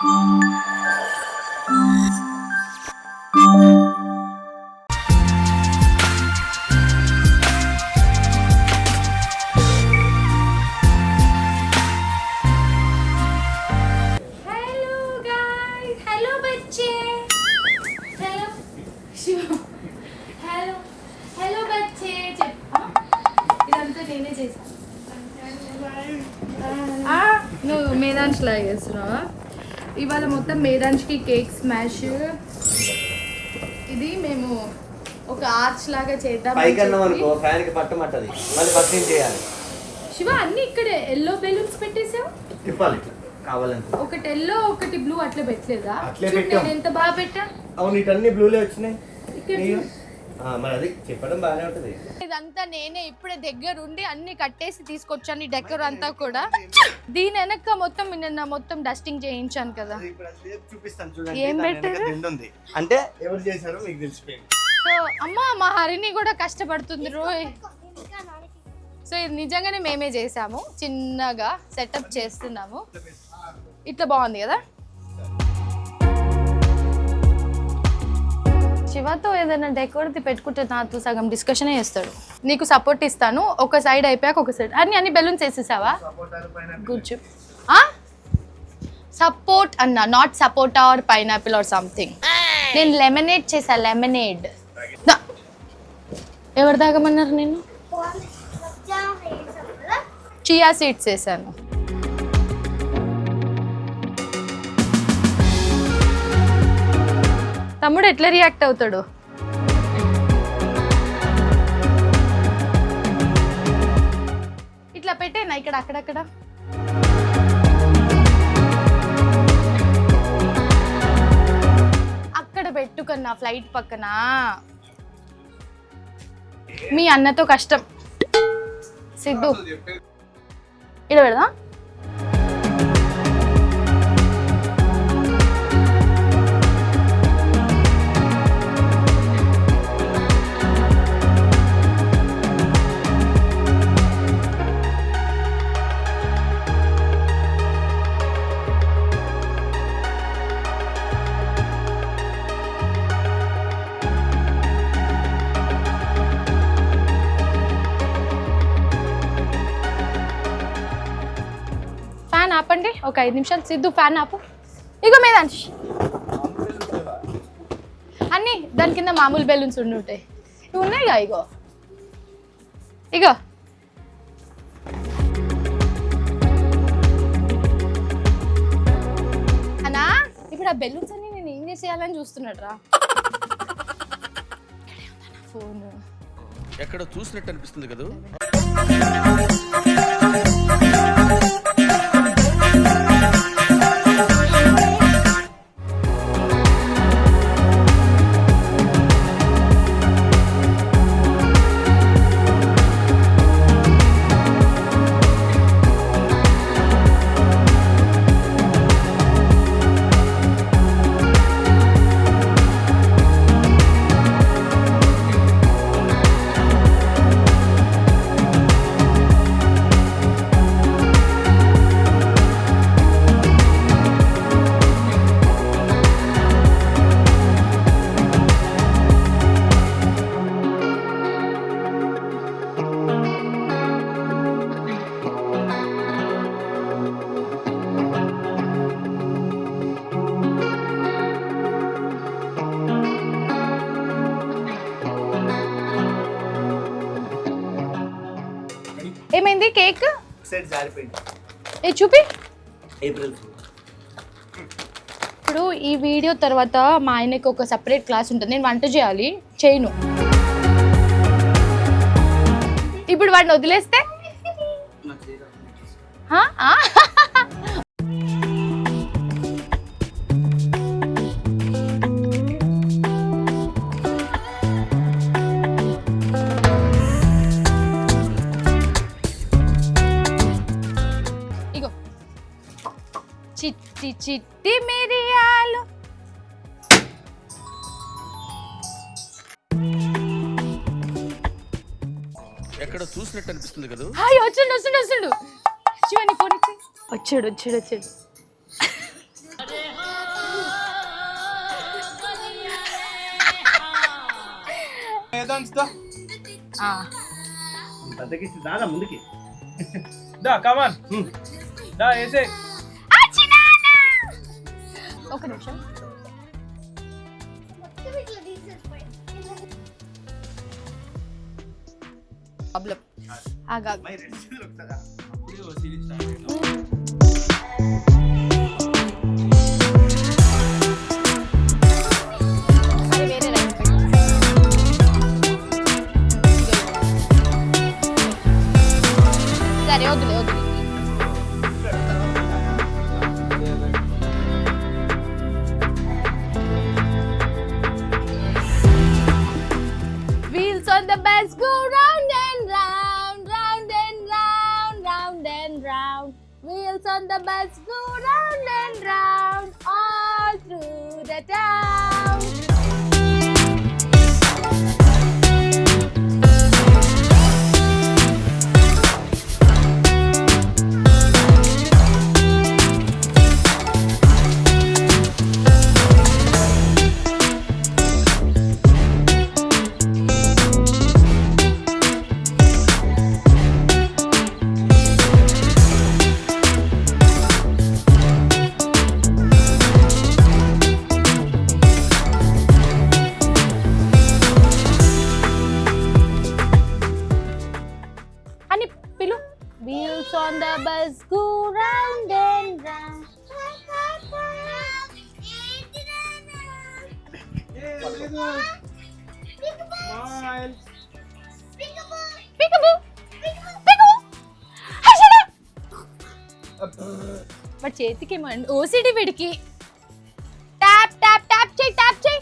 నువ్వు మేదాంష్ లాగా చేస్తున్నావా? ఇవాళ మొత్తం మేదాంష్కి కేక్ స్మాష్. ఇది మేము ఒక ఆర్చ్ లాగా చేద్దాం. శివ అన్ని ఇక్కడే ఎల్లో బెలూన్స్ పెట్టేసావు. ఒకటి ఎల్లో ఒకటి బ్లూ అట్లా పెట్టలేదా? ఎంత బాగా పెట్టా. అవును ఇటన్నీ బ్లూలే వచ్చినాయి. మరి అది చెప్పడం బాగానే ఉంటది. ఇదంతా నేనే ఇప్పుడే దగ్గరుండి అన్ని కట్టేసి తీసుకొచ్చాను. ఈ డెకర్ అంతా కూడా దీని వెనక మొత్తం నిన్న మొత్తం డస్టింగ్ చేయించాను కదా. చూపిస్తాను చూడండి. ఏం పెట్టారు అంటే ఎవరు చేశారో మీకు తెలిసిపోయింది. సో అమ్మ మా హరిని కూడా కష్టపడుతుంది రోయ్. సో ఇది నిజంగానే మేమే చేసాము. చిన్నగా సెటప్ చేస్తున్నాము. ఇట్లా బాగుంది కదా. శివతో ఏదైనా డెకోర్ది పెట్టుకుంటే నాతో సగం డిస్కషనే చేస్తాడు. నీకు సపోర్ట్ ఇస్తాను. ఒక సైడ్ అయిపోయాక ఒక సైడ్ అన్ని బెలూన్స్ వేసేసావా? గుడ్. సపోర్ట్ అన్నా, not support or pineapple or something. నేను లెమనేడ్ చేసా. లెమనేడ్ ఎవరు తాగమన్నారు? నేను చియా సీడ్స్ వేసాను. తమ్ముడు ఎట్లా రియాక్ట్ అవుతాడు? ఇట్లా పెట్టేనా ఇక్కడ అక్కడక్కడ. అక్కడ పెట్టుకున్నా ఫ్లైట్ పక్కన. మీ అన్నతో కష్టం. సిద్ధు ఇక్కడ పెడదా? ఫ్యాన్ ఆపండి ఒక 5 నిమిషాలు. సిద్ధు ఫ్యాన్ ఆపు. ఇగో మేదాంష్ అన్నీ దాని కింద మామూలు బెలూన్స్ ఉండి ఉంటాయి. ఇవి ఉన్నాయిగా. ఇగో ఇగో అన్నా. ఇప్పుడు ఆ బెలూన్స్ అన్ని నేను ఏం చేసేయాలని చూస్తున్నాడు రా. ఫోన్ ఎక్కడ చూసినట్టు అనిపిస్తుంది కదా. ఏమైంది? కేక్ సైడ్ జారిపోయింది. ఏ చూపి. ఏప్రిల్. ఇప్పుడు ఈ వీడియో తర్వాత మా ఆయనకి ఒక సపరేట్ క్లాస్ ఉంటుంది. నేను వంట చేయాలి, చేయను. ఇప్పుడు వాడిని వదిలేస్తే ఇగో చిట్టి చిట్టి మిరియాలు. ఎక్కడ చూసినట్టు అనిపిస్తుంది కదా. హాయ్ వచ్చండి వస్తుండు వస్తుండు. శివాని ఫోన్ ఇచ్చి వచ్చాడు వచ్చాడు వచ్చాడు. బద్దకిచ్చి దాదా ముందుకి. కమాన్ దా వేసే. ఒక నిమిషం. ప్రాబ్లం ఆగా. వేరే రైట్ పెట్టు. సరే వద్దులే వద్దులే. Wheels on the bus go round and round, round and round, round and round. Wheels on the bus go round and round, all through the town. అని పిలు. Wheels on the bus go round and round. Peekaboo. Peekaboo. హషడా. వాడి చేతికి OCD వీడికి. Tap tap tap చేయి tap చేయి.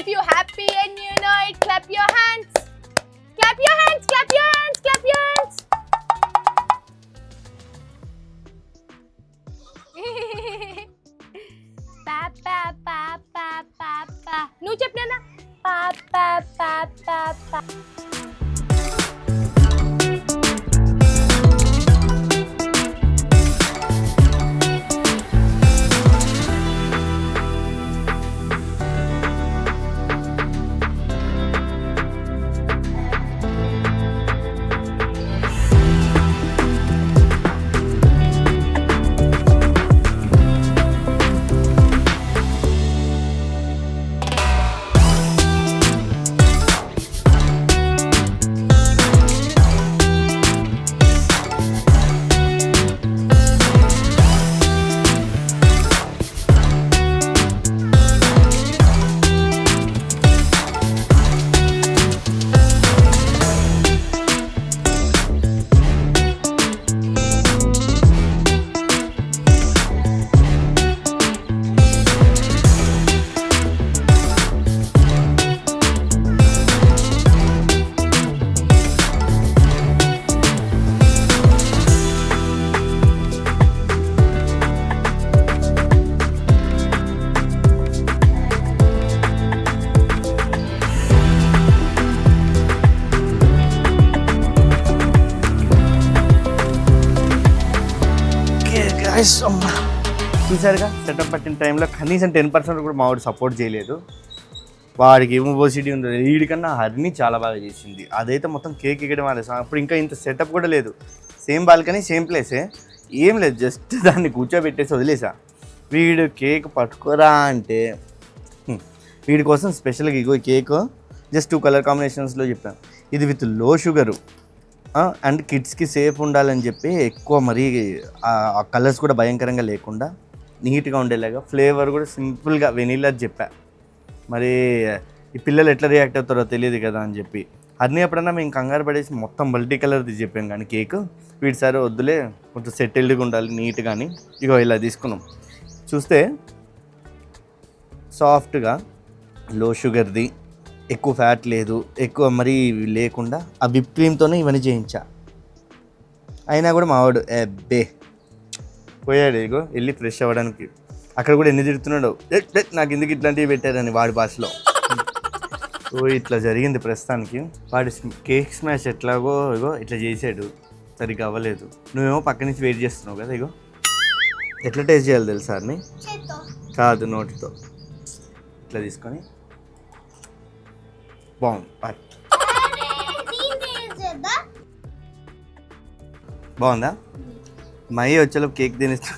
If you're happy and you know it, clap your hands. Clap your hands, clap your hands, clap your hands. Pa pa pa pa pa pa. నువ్వు చెప్పినా pa pa pa pa pa. చూసారుగా setup పట్టిన టైంలో కనీసం 10% కూడా మా వాడు support చేయలేదు. వాడికి ఏమో ఓసిటీ ఉంది, వీడికన్నా హరిని చాలా బాగా చేసింది. అదైతే మొత్తం కేక్ ఎక్కడం వాళ్ళేసాం. అప్పుడు ఇంకా ఇంత సెటప్ కూడా లేదు. సేమ్ బాల్కనీ సేమ్ ప్లేసే, ఏం లేదు, జస్ట్ దాన్ని కూర్చోబెట్టేసి వదిలేసా. వీడు కేక్ పట్టుకోరా అంటే వీడి కోసం స్పెషల్గా ఇగో కేక్ జస్ట్ 2 కలర్ కాంబినేషన్స్లో చెప్పాను. ఇది విత్ లో షుగరు అండ్ కిడ్స్కి సేఫ్ ఉండాలని చెప్పి ఎక్కువ మరీ ఆ కలర్స్ కూడా భయంకరంగా లేకుండా నీట్గా ఉండేలాగా ఫ్లేవర్ కూడా సింపుల్గా వెనీలా చెప్పా. మరి ఈ పిల్లలు ఎట్లా రియాక్ట్ అవుతారో తెలియదు కదా అని చెప్పి అన్నీ ఎప్పుడన్నా మేము కంగారు పడేసి మొత్తం మల్టీ కలర్ది చెప్పాం. కానీ కేక్ వీటి సరే వద్దులే, కొంచెం సెటిల్డ్గా ఉండాలి నీట్గా అని ఇగో ఇలా తీసుకున్నాం. చూస్తే సాఫ్ట్గా లో షుగర్ది, ఎక్కువ ఫ్యాట్ లేదు, ఎక్కువ మరీ లేకుండా ఆ విప్ క్రీమ్తోనే ఇవన్నీ చేయించా. అయినా కూడా మావాడు అబ్బే పోయాడు. ఇగో వెళ్ళి ఫ్రెష్ అవ్వడానికి అక్కడ కూడా ఎన్ని తిడుతున్నాడు, నాకు ఎందుకు ఇట్లాంటివి పెట్టారని వాడి భాషలో. సో ఇట్లా జరిగింది ప్రస్తుతానికి. వాడి కేక్ స్మాష్ ఎట్లాగో ఇగో ఇట్లా చేసాడు, సరిగ్గా అవ్వలేదు. నువ్వేమో పక్క నుంచి వెయిట్ చేస్తున్నావు కదా. ఇగో ఎట్లా టేస్ట్ చేయాలి తెలుసా అని? కాదు, నోటితో ఇట్లా తీసుకొని బాగుంది. బాగుందా? మై వచ్చేలోపు కేక్ తినేస్తా.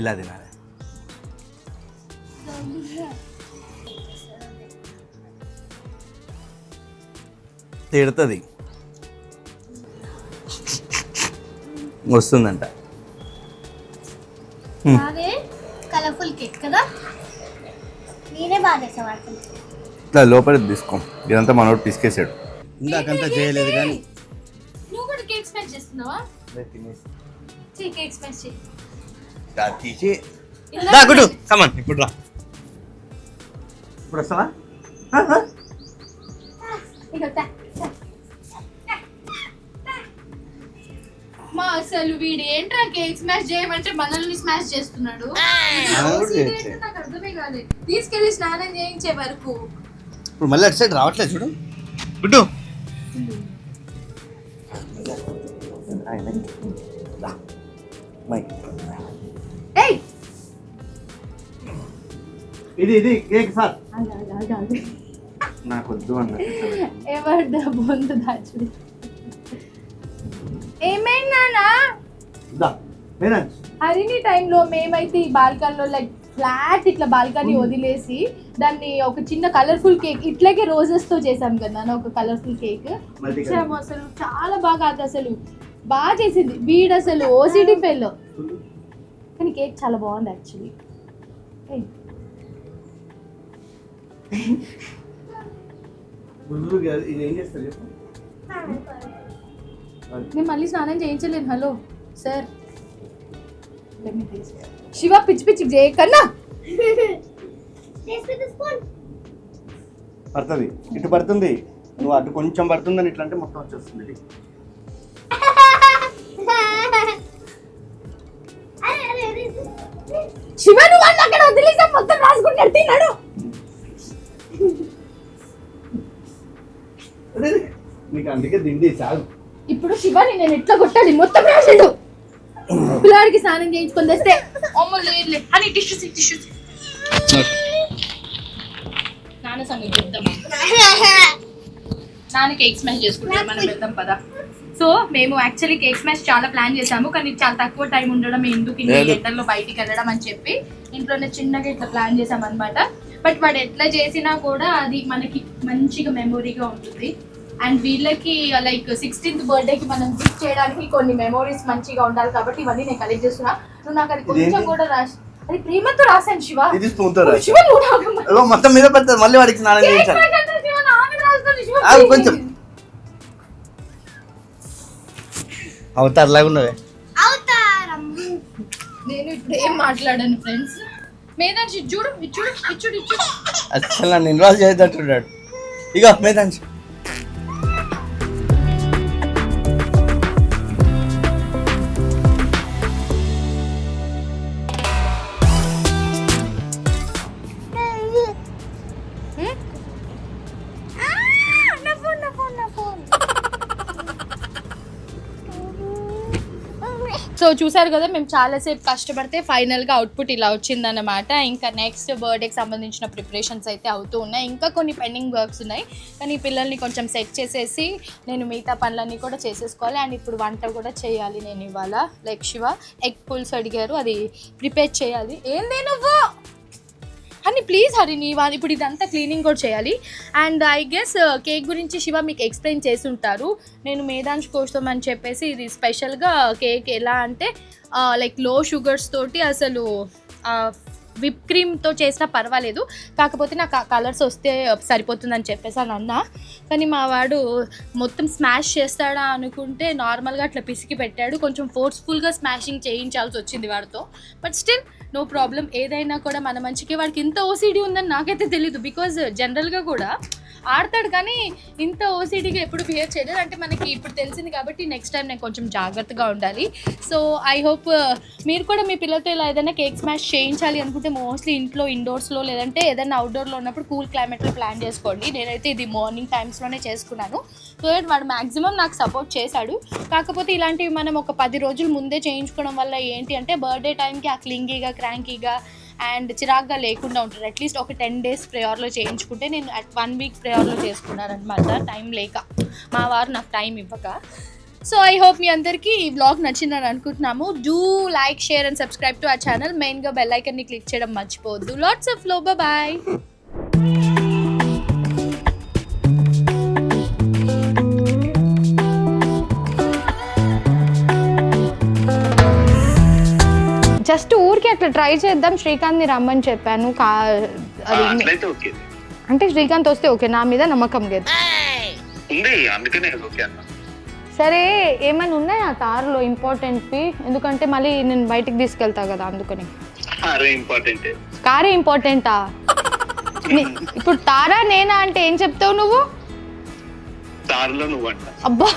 ఇలా తినాలి. తిడుతుంది, వస్తుందంట. కలర్ఫుల్ కేక్ కదా, నేనే బాగా చేసేవాడు. ఇట్లా లోపలికి తీసుకో, ఇదంతా మనోడు తీసుకేసాడు. ఇందాకంతా చేయలేదు కానీ నువ్వు కూడా కేక్ స్మాష్ చేస్తున్నావా? కేక్ స్మాష్ తీసి కమాన్. ఇప్పుడు రా, ఇప్పుడు వస్తావా? మా అసలు వీడు ఏంట్రా కేక్ స్మాష్ చేయమంటే మనల్ని స్మాష్ చేస్తున్నాడు. నాకు అర్థమే కాలేదు. తీసుకెళ్లి స్నానం చేయించే వరకు ఇప్పుడు మళ్ళీ అటు సైడ్ రావట్లేదు చూడు. గుడ్డు ఇది కేక్ సార్ నాకు వద్దు ఎవరిదా బొందు దాచుడు. ఏమైనా హరిని టైంలో మేమైతే ఈ బాల్కనీలో లైక్ ఫ్లాట్ ఇట్లా బాల్కనీ వదిలేసి దాన్ని ఒక చిన్న కలర్ఫుల్ కేక్ ఇట్లాగే రోజెస్ తో చేసాం కదా ఒక కలర్ఫుల్ కేక్ ఇచ్చాము. అసలు చాలా బాగా, అది అసలు బాగా చేసింది. వీడు అసలు ఓసిడి ఫెయిల్, కానీ కేక్ చాలా బాగుంది యాక్చువల్లీ. నేను మళ్ళీ స్నానం చేయించలేను. హలో సార్, శివ పిచ్చి పిచ్చి చేయకన్నా. పడుతుంది, ఇటు పడుతుంది, నువ్వు అటు కొంచెం పడుతుందని ఇట్లా అంటే మొత్తం వచ్చేస్తుంది. శివ నువ్వు అక్కడ వదిలేసా మొత్తం రాసుకుంటాడు తిన్నాడు. నీకు అందుకే దిండి చాలు. ఇప్పుడు శివాని నేను ఎట్లా కొట్టాలి, మొత్తం రాసిండు. పిల్లాడికి స్నానం చేయించుకొని తెస్తే అమ్మ లేదు అని టిష్యూ నాన్న సంగతి చెప్తామా? నాన్న కేక్ స్మాష్ చేసుకుంటాం, మనం వెళ్దాం పదా. సో మేము యాక్చువల్లీ కేక్ స్మాష్ చాలా ప్లాన్ చేసాము, కానీ చాలా తక్కువ టైం ఉండడం ఎందుకు ఇన్ని ఎండల్లో బయటికి వెళ్ళడం అని చెప్పి ఇంట్లోనే చిన్నగా ఇట్లా ప్లాన్ చేసాం అనమాట. బట్ వాడు ఎట్లా చేసినా కూడా అది మనకి మంచిగా మెమొరీగా ఉంటుంది. అండ్ వీళ్ళకి లైక్ 16th బర్త్డేకి మనం గిఫ్ట్ చేయడానికి కొన్ని మెమోరీస్ మంచిగా ఉండాలి కాబట్టి ఇవన్నీ నేను కలెక్ట్ చేస్తున్నా. నువ్వు నాకు అది కొంచెం కూడా రాసి, అది ప్రేమతో రాశాను శివ. ఇది స్పూన్తో రాశాను. శివ నువ్వు మొత్తం మీద పడుతుంది, మళ్ళీ వాడికి స్నానం చేయించాలి. కొంచెం అవతార్ లాగా ఉన్నవే. నేను ఇప్పుడు ఏం మాట్లాడాను ఫ్రెండ్స్. మేధాంశి చూడు ఇచ్చుడు ఇచ్చుడు ఇచ్చుడు అసలు నన్ను ఇన్వాల్వ్ చేయొద్దంటున్నాడు. ఇక మేధాంశి సో చూసారు కదా, మేము చాలాసేపు కష్టపడితే ఫైనల్గా అవుట్పుట్ ఇలా వచ్చిందన్నమాట. ఇంకా నెక్స్ట్ బర్త్డేకి సంబంధించిన ప్రిపరేషన్స్ అయితే అవుతూ ఉన్నాయి. ఇంకా కొన్ని పెండింగ్ వర్క్స్ ఉన్నాయి, కానీ పిల్లల్ని కొంచెం సెట్ చేసేసి నేను మిగతా పనులన్నీ కూడా చేసేసుకోవాలి. అండ్ ఇప్పుడు వంట కూడా చేయాలి నేను ఇవాళ. లైక్ శివ ఎగ్ పుల్స్ అడిగారు, అది ప్రిపేర్ చేయాలి. ఏంది నువ్వు అని ప్లీజ్ హరిని, ఇప్పుడు ఇదంతా క్లీనింగ్ కూడా చేయాలి. అండ్ ఐ గెస్ కేక్ గురించి శివ మీకు ఎక్స్ప్లెయిన్ చేసి ఉంటారు. నేను మేధాంశ్ కోసం అని చెప్పేసి ఇది స్పెషల్గా కేక్ ఎలా అంటే లైక్ లో షుగర్స్ తోటి అసలు విప్ క్రీమ్తో చేసినా పర్వాలేదు, కాకపోతే నాకు ఆ కలర్స్ వస్తే సరిపోతుందని చెప్పేసి అని అన్నా. కానీ మా వాడు మొత్తం స్మాష్ చేస్తాడా అనుకుంటే నార్మల్గా అట్లా పిసికి పెట్టాడు. కొంచెం ఫోర్స్ఫుల్గా స్మాషింగ్ చేయించాల్సి వచ్చింది వాడితో. బట్ స్టిల్ నో ప్రాబ్లం, ఏదైనా కూడా మన మంచికి. వాడికి ఇంత ఓసీడీ ఉందని నాకైతే తెలీదు, బికాజ్ జనరల్గా కూడా ఆడతాడు కానీ ఇంత ఓసీడీగా ఎప్పుడు బిహేవ్ చేయలేదు. అంటే మనకి ఇప్పుడు తెలిసింది కాబట్టి నెక్స్ట్ టైం నేను కొంచెం జాగ్రత్తగా ఉండాలి. సో ఐ హోప్ మీరు కూడా మీ పిల్లలతో ఇలా ఏదైనా కేక్ స్మాష్ చేయించాలి అనుకుంటే మోస్ట్లీ ఇంట్లో ఇండోర్స్లో లేదంటే ఏదైనా అవుట్డోర్లో ఉన్నప్పుడు కూల్ క్లైమేట్లో ప్లాన్ చేసుకోండి. నేనైతే ఇది మార్నింగ్ టైమ్స్లోనే చేసుకున్నాను. సో వాడు మ్యాక్సిమం నాకు సపోర్ట్ చేశాడు. కాకపోతే ఇలాంటివి మనం ఒక 10 రోజుల ముందే చేయించుకోవడం వల్ల ఏంటి అంటే బర్త్డే టైంకి ఆ క్లింగీగా క్రాంకీగా అండ్ చిరాగ్గా లేకుండా ఉంటారు. అట్లీస్ట్ ఒక 10 days ప్రేయర్లో చేయించుకుంటే నేను 1 week ప్రేయర్లో చేసుకున్నాను అనమాట, టైం లేక, మా వారు నాకు టైం ఇవ్వక. సో ఐ హోప్ మీ అందరికీ ఈ వ్లాగ్ నచ్చిందని అనుకుంటున్నాము. Do like, share and subscribe to our channel. మెయిన్గా బెల్ ఐకన్ని క్లిక్ చేయడం మర్చిపోవద్దు. Lots of love, bye. Just ఊరికి అట్లా ట్రై చేద్దాం, శ్రీకాంత్ని రమ్మని చెప్పాను. అది అంటే శ్రీకాంత్ వస్తే ఓకే, నా మీద నమ్మకం లేదు. సరే ఏమైనా ఉన్నాయా కారులో ఇంపార్టెంట్వి? ఎందుకంటే మళ్ళీ నేను బయటికి తీసుకెళ్తా కదా, అందుకని. కారే ఇంపార్టెంటా? ఇప్పుడు తారా నేనా అంటే ఏం చెప్తావు నువ్వు? అబ్బా